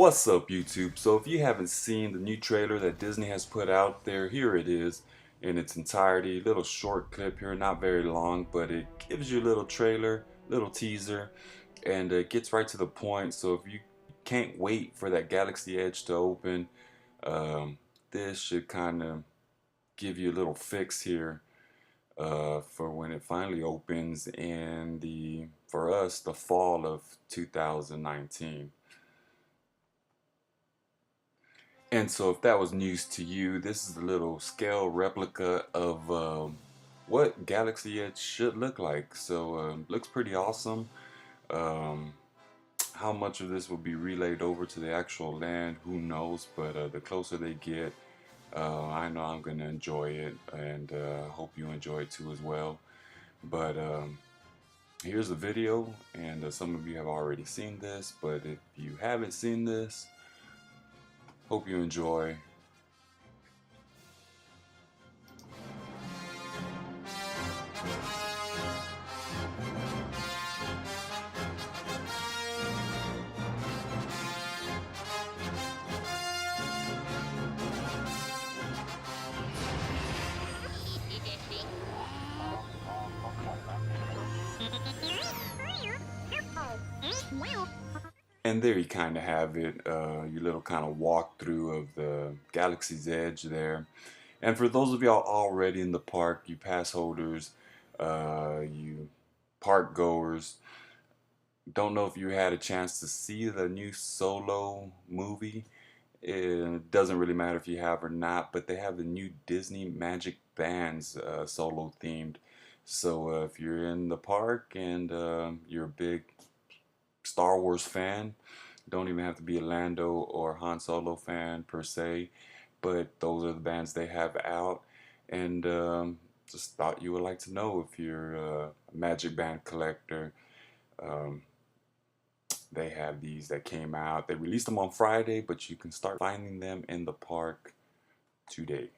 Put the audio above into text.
What's up, YouTube? So if you haven't seen the new trailer that Disney has put out there, here it is in its entirety. Little short clip here, not very long, but it gives you a little trailer, little teaser, and it gets right to the point. So if you can't wait for that Galaxy Edge to open, um, this should kind of give you a little fix here for when it finally opens in for us, the fall of 2019. And so if that was news to you, this is a little scale replica of what Galaxy Edge should look like. So looks pretty awesome. Um, how much of this will be relayed over to the actual land, who knows? But the closer they get, I know I'm going to enjoy it, and hope you enjoy it too as well. But here's the video, and some of you have already seen this, but if you haven't seen this, hope you enjoy. And there you kind of have it, your little kind of walkthrough of the Galaxy's Edge there. And for those of y'all already in the park, you pass holders, you park goers, don't know if you had a chance to see the new Solo movie. It doesn't really matter if you have or not, but they have the new Disney Magic Bands Solo themed. So if you're in the park and you're a big Star Wars fan, don't even have to be a Lando or Han Solo fan per se, but those are the bands they have out. And just thought you would like to know if you're a Magic Band collector. Um, they have these that came out. They released them on Friday, but you can start finding them in the park today.